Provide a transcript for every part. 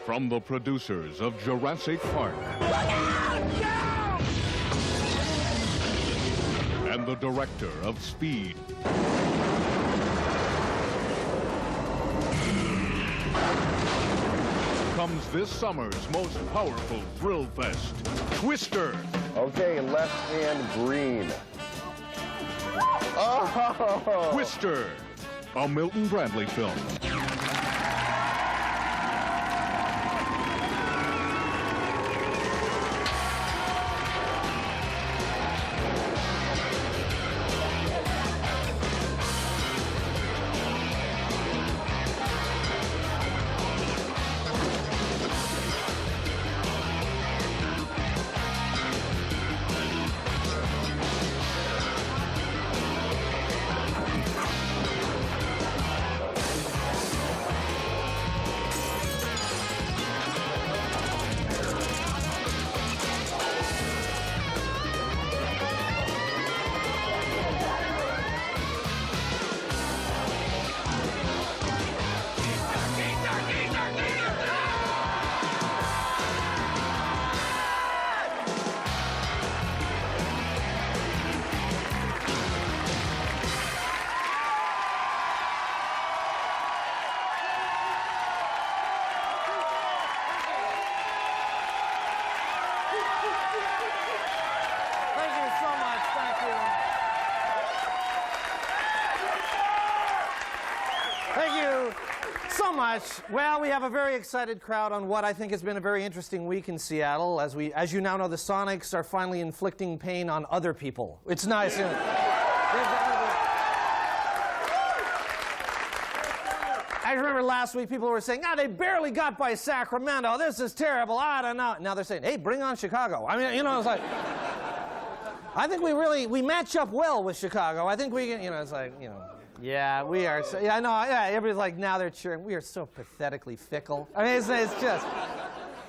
From the producers of Jurassic Park. Look out! No! And the director of Speed. Comes this summer's most powerful thrill fest, Twister. Okay, left hand green. Oh! Twister, a Milton Bradley film. Well, we have a very excited crowd on what I think has been a very interesting week in Seattle. As you now know, the Sonics are finally inflicting pain on other people. It's nice. I remember last week people were saying, they barely got by Sacramento. This is terrible. I don't know. Now they're saying, hey, bring on Chicago. I mean, it's like, I think we match up well with Chicago. I think we can, it's like, yeah, we are. So, yeah, I know. Yeah, everybody's like, now they're cheering. We are so pathetically fickle. I mean,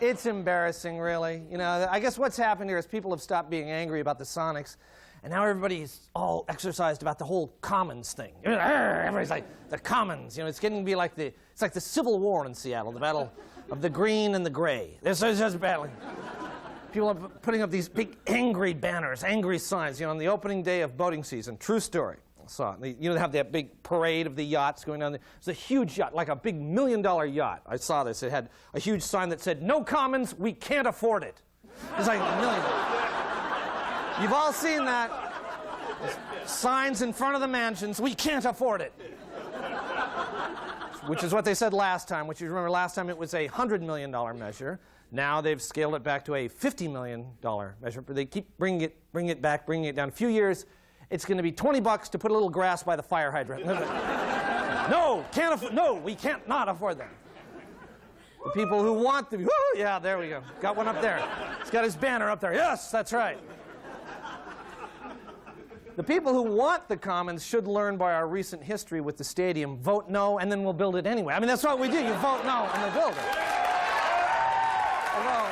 it's embarrassing, really. I guess what's happened here is people have stopped being angry about the Sonics, and now everybody's all exercised about the whole Commons thing. Everybody's like, the Commons. It's getting to be like the Civil War in Seattle, the battle of the green and the gray. There's just battling. People are putting up these big angry banners, angry signs. On the opening day of boating season, true story. Saw it. They have that big parade of the yachts going on there. It's a huge yacht, like a big $1 million yacht. I saw this. It had a huge sign that said, "No Commons, we can't afford it." It's like $1 million. You've all seen that. Signs in front of the mansions, "We can't afford it." Which is what they said last time, which you remember last time it was a $100 million measure. Now they've scaled it back to a $50 million measure. But they keep bringing it back, bringing it down. A few years, it's going to be $20 to put a little grass by the fire hydrant. No, we can't not afford that. The people who want the, yeah, there we go. Got one up there. He's got his banner up there. Yes, that's right. The people who want the Commons should learn by our recent history with the stadium. Vote no, and then we'll build it anyway. I mean, that's what we do. You vote no, and we'll build it. Although,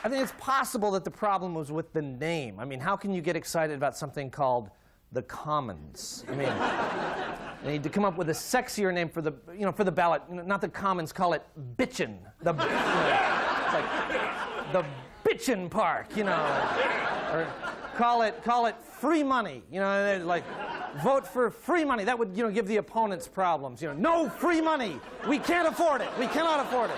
I think it's possible that the problem was with the name. I mean, how can you get excited about something called the Commons? I mean, they need to come up with a sexier name for the, for the ballot. Not the Commons, call it Bitchin'. It's like the Bitchin' Park, or call it free money. Like vote for free money. That would, give the opponents problems. No free money. We can't afford it. We cannot afford it.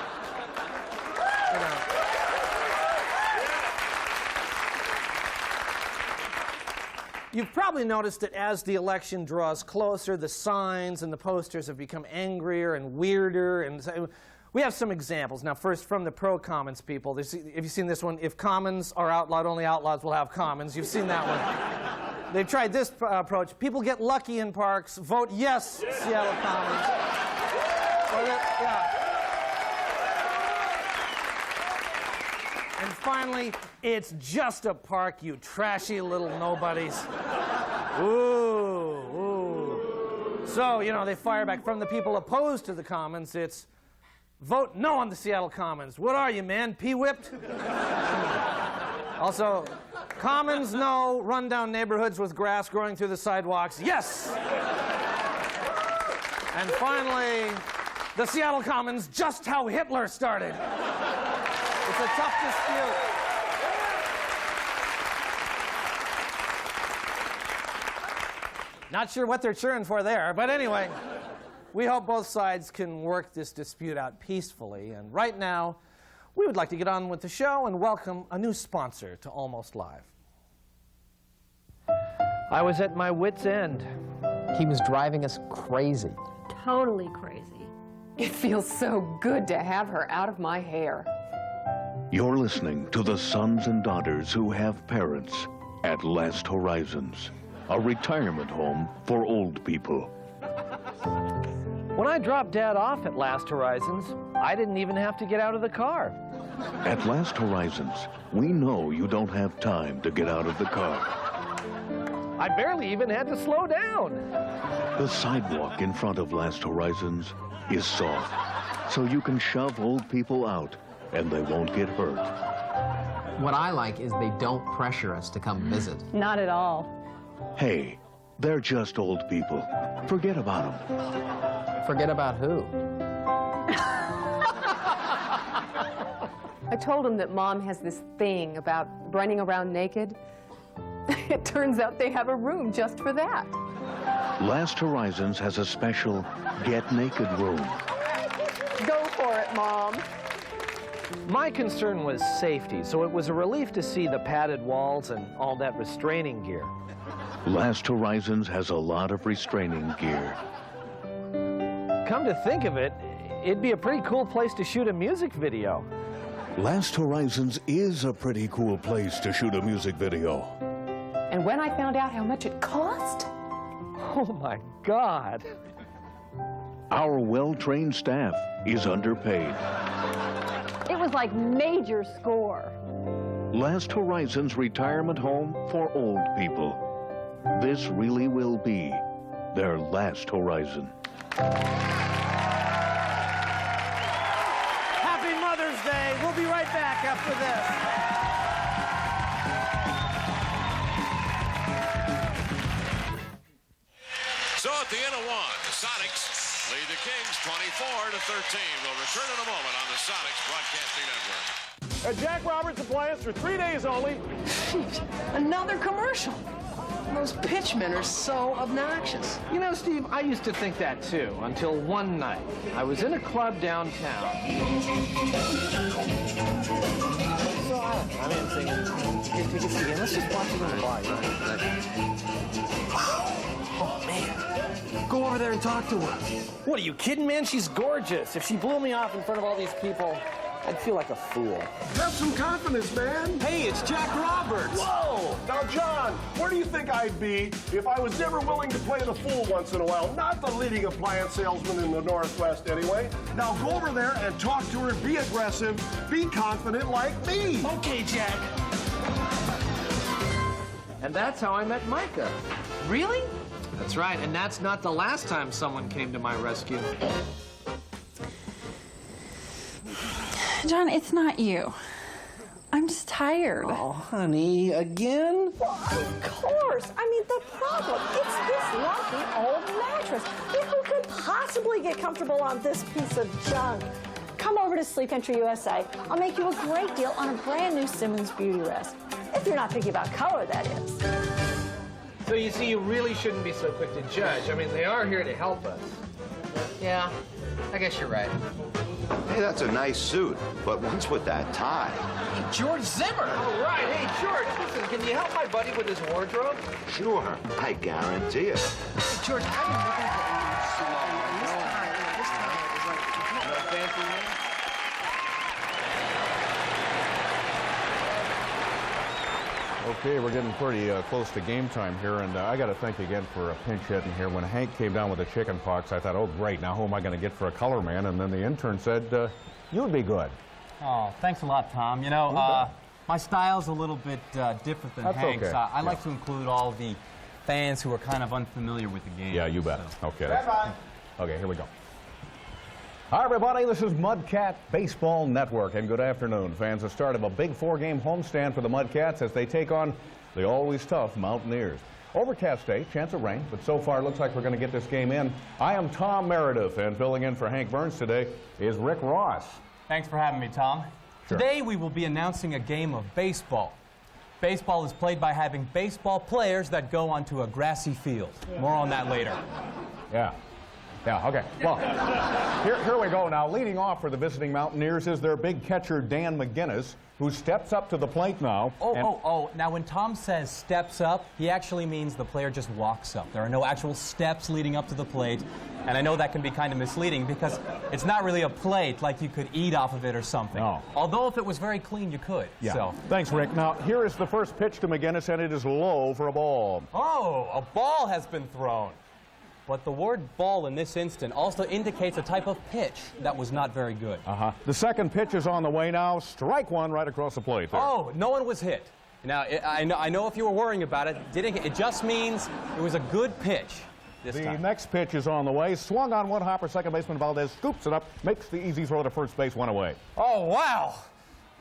You've probably noticed that as the election draws closer, the signs and the posters have become angrier and weirder. And so we have some examples. Now, first, from the pro-Commons people. Have you seen this one? If Commons are outlawed, only outlaws will have Commons. You've seen that one. They've tried this approach. People get lucky in parks. Vote yes, Seattle Commons. And finally, it's just a park, you trashy little nobodies. Ooh. So, they fire back from the people opposed to the Commons. It's vote no on the Seattle Commons. What are you, man? Pee-whipped? Also, Commons no, rundown neighborhoods with grass growing through the sidewalks. Yes! And finally, the Seattle Commons, just how Hitler started. It's a tough dispute. Not sure what they're cheering for there, but anyway, we hope both sides can work this dispute out peacefully. And right now, we would like to get on with the show and welcome a new sponsor to Almost Live. I was at my wit's end. He was driving us crazy. Totally crazy. It feels so good to have her out of my hair. You're listening to the sons and daughters who have parents at Last Horizons, a retirement home for old people. When I dropped Dad off at Last Horizons, I didn't even have to get out of the car. At Last Horizons, we know you don't have time to get out of the car. I barely even had to slow down. The sidewalk in front of Last Horizons is soft, so you can shove old people out and they won't get hurt. What I like is they don't pressure us to come visit. Not at all. Hey, they're just old people. Forget about them. Forget about who? I told him that Mom has this thing about running around naked. It turns out they have a room just for that. Last Horizons has a special Get Naked room. Go for it, Mom. My concern was safety, so it was a relief to see the padded walls and all that restraining gear. Last Horizons has a lot of restraining gear. Come to think of it, it'd be a pretty cool place to shoot a music video. Last Horizons is a pretty cool place to shoot a music video. And when I found out how much it cost, Oh my God. Our well-trained staff is underpaid. It was like major score. Last Horizons Retirement Home for Old People. This really will be their last horizon. Happy Mother's Day. We'll be right back after this. So at the end of one, the Sonics lead the Kings 24-13. We'll return in a moment on the Sonics Broadcasting Network. At Jack Roberts Appliance for 3 days only. Another commercial. Those pitchmen are so obnoxious. You know, Steve, I used to think that too, until one night. I was in a club downtown. So I'm in thinking, get tickets to the game. Let's just watch it on the bar. Oh, man. Go over there and talk to her. What, are you kidding, man? She's gorgeous. If she blew me off in front of all these people, I'd feel like a fool. Have some confidence, man. Hey, it's Jack Roberts. Whoa! Now, John, where do you think I'd be if I was never willing to play the fool once in a while? Not the leading appliance salesman in the Northwest, anyway. Now go over there and talk to her, be aggressive, be confident like me. Okay, Jack. And that's how I met Micah. Really? That's right, and that's not the last time someone came to my rescue. John, it's not you. I'm just tired. Oh, honey, again? Of course. I mean, the problem, it's this lumpy old mattress. I mean, who could possibly get comfortable on this piece of junk? Come over to Sleep Country USA. I'll make you a great deal on a brand new Simmons Beauty Rest. If you're not thinking about color, that is. So you see, you really shouldn't be so quick to judge. I mean, they are here to help us. Yeah, I guess you're right. Hey, that's a nice suit, but what's with that tie? George Zimmer! All right, hey, George, listen, can you help my buddy with his wardrobe? Sure, I guarantee it. Hey, George, I've been looking for you so long. This time is like... No fancy name? Okay, we're getting pretty close to game time here, and I got to thank you again for a pinch hitting here. When Hank came down with the chicken pox, I thought, oh, great, now who am I going to get for a color man? And then the intern said, you'd be good. Oh, thanks a lot, Tom. You know, my style's a little bit different than That's Hank's. okay. I like to include all the fans who are kind of unfamiliar with the game. Yeah, you bet. So. Okay. Okay, here we go. Hi, everybody. This is Mudcat Baseball Network, and good afternoon. Fans, the start of a big 4-game homestand for the Mudcats as they take on the always tough Mountaineers. Overcast day, chance of rain, but so far it looks like we're going to get this game in. I am Tom Meredith, and filling in for Hank Burns today is Rick Ross. Thanks for having me, Tom. Sure. Today we will be announcing a game of baseball. Baseball is played by having baseball players that go onto a grassy field. More on that later. Yeah, okay. Well, here we go now. Leading off for the visiting Mountaineers is their big catcher, Dan McGinnis, who steps up to the plate now. Now when Tom says steps up, he actually means the player just walks up. There are no actual steps leading up to the plate. And I know that can be kind of misleading because it's not really a plate like you could eat off of it or something. No. Although if it was very clean, you could. Yeah. So. Thanks, Rick. Now, here is the first pitch to McGinnis, and it is low for a ball. Oh, a ball has been thrown. But the word ball in this instant also indicates a type of pitch that was not very good. The second pitch is on the way now. Strike one right across the plate there. Oh, no one was hit. Now, I know if you were worrying about it, it just means it was a good pitch this time. The next pitch is on the way. Swung on one hopper. Second baseman Valdez scoops it up, makes the easy throw to first base, one away. Oh, wow.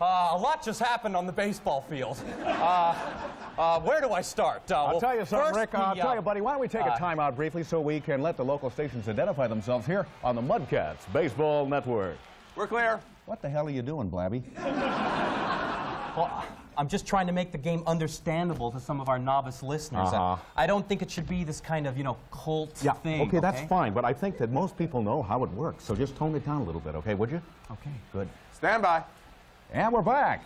A lot just happened on the baseball field. Where do I start? I'll tell you something, first Rick. I'll tell you, buddy, why don't we take a timeout briefly so we can let the local stations identify themselves here on the Mudcats Baseball Network. We're clear. What the hell are you doing, Blabby? Well, I'm just trying to make the game understandable to some of our novice listeners. I don't think it should be this kind of, cult thing. Okay, that's fine, but I think that most people know how it works, so just tone it down a little bit, okay, would you? Okay. Good. Stand by. And we're back.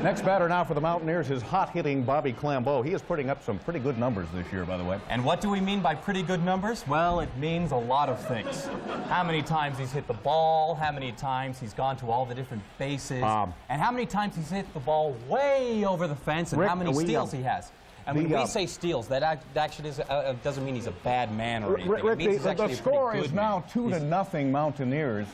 Next batter now for the Mountaineers is hot-hitting Bobby Clambeau. He is putting up some pretty good numbers this year, by the way. And what do we mean by pretty good numbers? Well, it means a lot of things. How many times he's hit the ball, how many times he's gone to all the different bases, and how many times he's hit the ball way over the fence, and Rick, how many steals he has. And when we say steals, that actually doesn't mean he's a bad man or anything. Rick, the score is now 2-0 Mountaineers.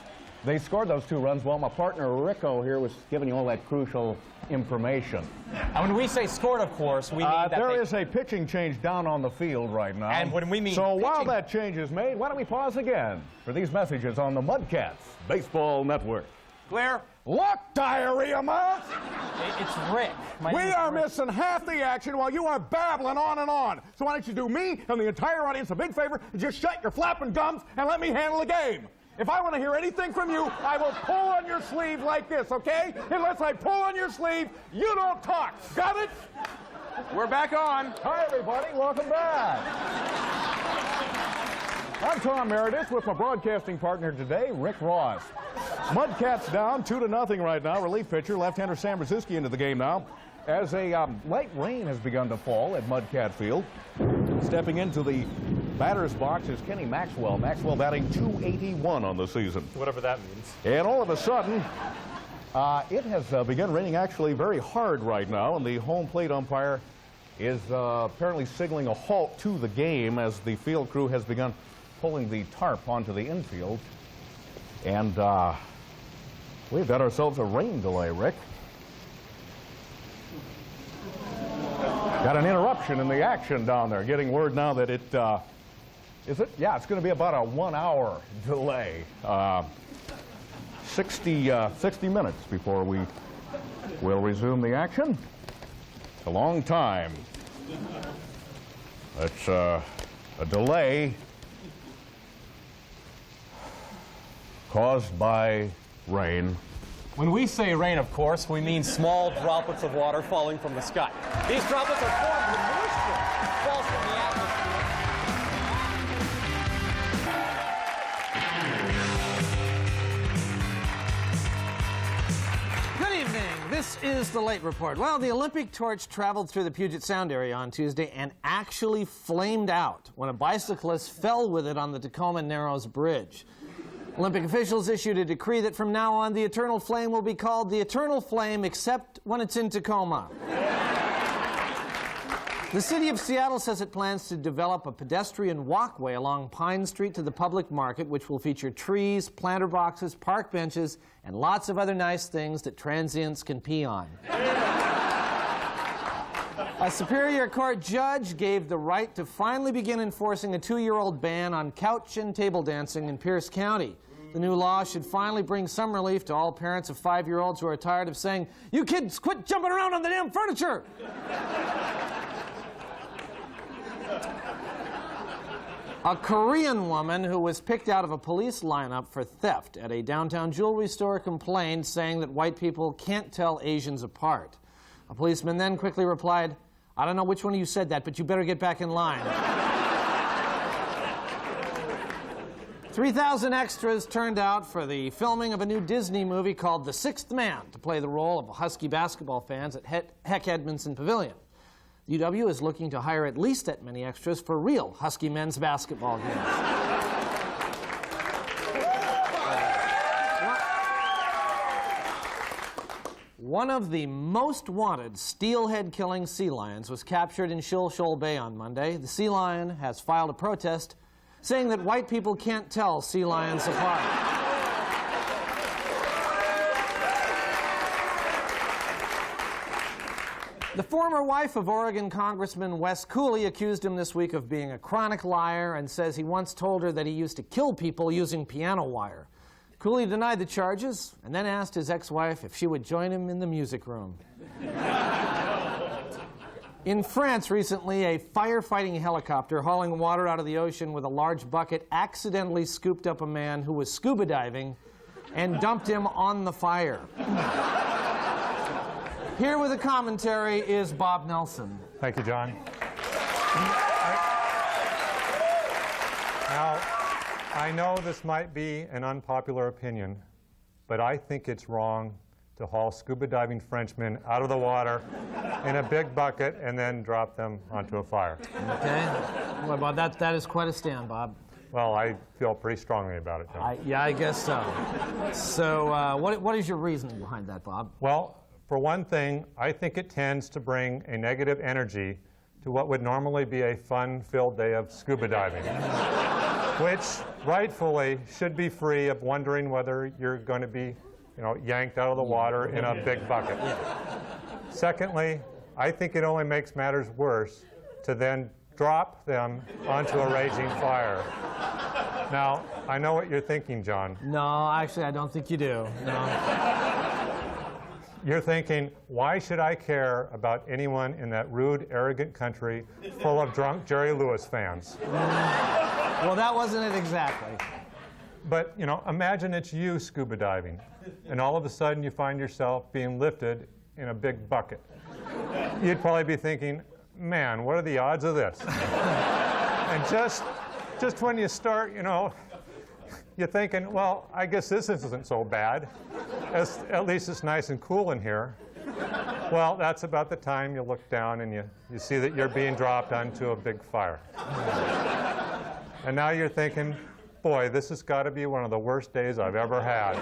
They scored those 2 runs while my partner Rico here was giving you all that crucial information. And when we say scored, of course, we mean that there is a pitching change down on the field right now. And when we mean so while that change is made, why don't we pause again for these messages on the Mudcats Baseball Network. Clear? Look, diarrhea mouth! It's Rick. We are missing half the action while you are babbling on and on. So why don't you do me and the entire audience a big favor and just shut your flapping gums and let me handle the game. If I want to hear anything from you, I will pull on your sleeve like this, okay? Unless I pull on your sleeve, you don't talk. Got it? We're back on. Hi, everybody. Welcome back. I'm Tom Meredith with my broadcasting partner today, Rick Ross. Mudcats down 2-0 right now. Relief pitcher, left-hander Sam Brzezinski into the game now. As a light rain has begun to fall at Mudcat Field. Stepping into the batter's box is Kenny Maxwell. Maxwell batting .281 on the season. Whatever that means. And all of a sudden, it has begun raining actually very hard right now, and the home plate umpire is apparently signaling a halt to the game as the field crew has begun pulling the tarp onto the infield. And we've got ourselves a rain delay, Rick. Got an interruption in the action down there. Getting word now that it's going to be about a 1-hour delay. 60 minutes before we will resume the action. A long time. It's a delay caused by rain. When we say rain, of course, we mean small droplets of water falling from the sky. These droplets are formed when moisture falls from the atmosphere. Good evening. This is the Late Report. Well, the Olympic torch traveled through the Puget Sound area on Tuesday and actually flamed out when a bicyclist fell with it on the Tacoma Narrows Bridge. Olympic officials issued a decree that from now on the Eternal Flame will be called the Eternal Flame except when it's in Tacoma. The city of Seattle says it plans to develop a pedestrian walkway along Pine Street to the public market, which will feature trees, planter boxes, park benches, and lots of other nice things that transients can pee on. A Superior Court judge gave the right to finally begin enforcing a 2-year-old ban on couch and table dancing in Pierce County. The new law should finally bring some relief to all parents of 5-year-olds who are tired of saying, "You kids, quit jumping around on the damn furniture!" A Korean woman who was picked out of a police lineup for theft at a downtown jewelry store complained, saying that white people can't tell Asians apart. A policeman then quickly replied, "I don't know which one of you said that, but you better get back in line." 3,000 extras turned out for the filming of a new Disney movie called The Sixth Man to play the role of Husky basketball fans at Heck Edmondson Pavilion. The UW is looking to hire at least that many extras for real Husky men's basketball games. One of the most wanted steelhead-killing sea lions was captured in Shoal Bay on Monday. The sea lion has filed a protest saying that white people can't tell sea lions apart. The former wife of Oregon Congressman Wes Cooley accused him this week of being a chronic liar and says he once told her that he used to kill people using piano wire. Cooley denied the charges and then asked his ex-wife if she would join him in the music room. In France recently, a firefighting helicopter hauling water out of the ocean with a large bucket accidentally scooped up a man who was scuba diving and dumped him on the fire. Here with a commentary is Bob Nelson. Thank you, John. Now, I know this might be an unpopular opinion, but I think it's wrong to haul scuba diving Frenchmen out of the water in a big bucket and then drop them onto a fire. Okay. Well, Bob, that is quite a stand, Bob. Well, I feel pretty strongly about it, John. Yeah, I guess so. So what is your reasoning behind that, Bob? Well, for one thing, I think it tends to bring a negative energy to what would normally be a fun-filled day of scuba diving, which rightfully should be free of wondering whether you're going to be, yanked out of the water in a big bucket. Secondly, I think it only makes matters worse to then drop them onto a raging fire. Now, I know what you're thinking, John. No, actually, I don't think you do. No. You're thinking, why should I care about anyone in that rude, arrogant country full of drunk Jerry Lewis fans? Well, that wasn't it exactly. But, imagine it's you scuba diving, and all of a sudden you find yourself being lifted in a big bucket. You'd probably be thinking, man, what are the odds of this? And just when you start, you're thinking, well, I guess this isn't so bad. At least it's nice and cool in here. Well, that's about the time you look down and you see that you're being dropped onto a big fire. And now you're thinking, boy, this has got to be one of the worst days I've ever had.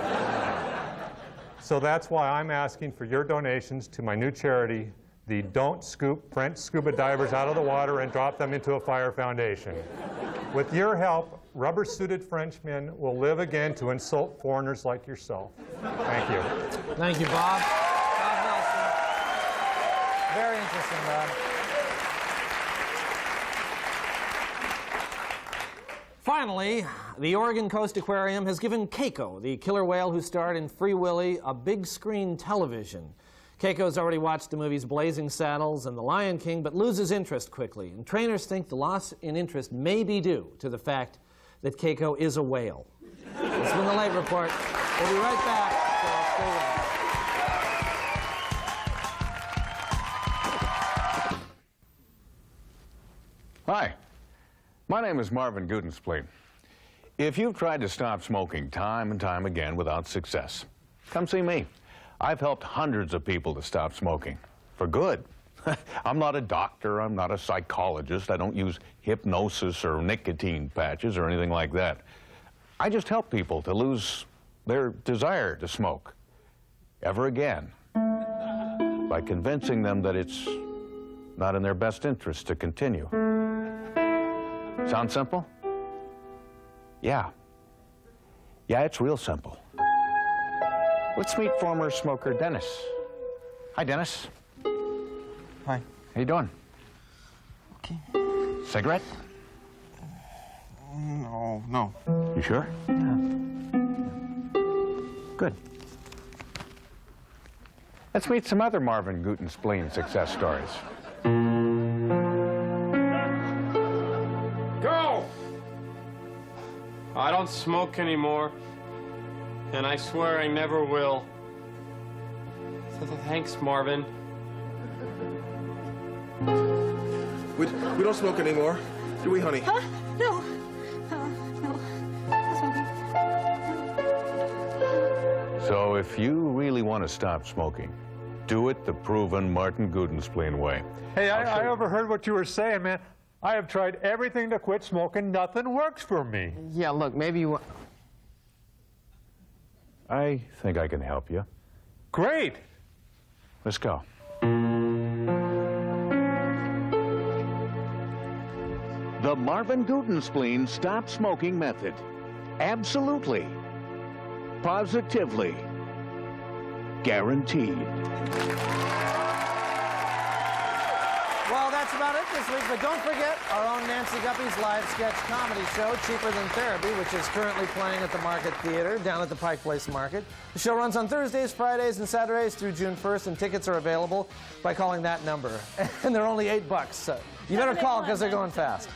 So that's why I'm asking for your donations to my new charity, the Don't Scoop French Scuba Divers Out of the Water and Drop Them into a Fire Foundation. With your help, rubber-suited Frenchmen will live again to insult foreigners like yourself. Thank you. Thank you, Bob. Bob Nelson. Very interesting, Bob. Finally, the Oregon Coast Aquarium has given Keiko, the killer whale who starred in Free Willy, a big screen television. Keiko's already watched the movies Blazing Saddles and The Lion King, but loses interest quickly. And trainers think the loss in interest may be due to the fact that Keiko is a whale. This has been the Late Report. We'll be right back. So stay with us. Hi, my name is Marvin Gutenspleen. If you've tried to stop smoking time and time again without success, come see me. I've helped hundreds of people to stop smoking, for good. I'm not a doctor, I'm not a psychologist, I don't use hypnosis or nicotine patches or anything like that. I just help people to lose their desire to smoke ever again by convincing them that it's not in their best interest to continue. Sound simple? Yeah. Yeah, it's real simple. Let's meet former smoker Dennis. Hi, Dennis. Hi. How you doing? Okay. Cigarette? No. You sure? Yeah. Good. Let's meet some other Marvin Gutenspleen success stories. Go! don't smoke anymore, and I swear I never will. Thanks, Marvin. We don't smoke anymore, do we, honey? Huh? No. No. Not smoking. So if you really want to stop smoking, do it the proven Martin Gudenspleen way. Hey, I overheard what you were saying, man. I have tried everything to quit smoking. Nothing works for me. Yeah, look, maybe you... I think I can help you. Great. Let's go. The Marvin Gudenspleen Stop Smoking Method. Absolutely. Positively. Guaranteed. Well, that's about it this week, but don't forget our own Nancy Guppy's live sketch comedy show, Cheaper Than Therapy, which is currently playing at the Market Theater down at the Pike Place Market. The show runs on Thursdays, Fridays, and Saturdays through June 1st, and tickets are available by calling that number. And they're only $8, so you better call because they're going fast.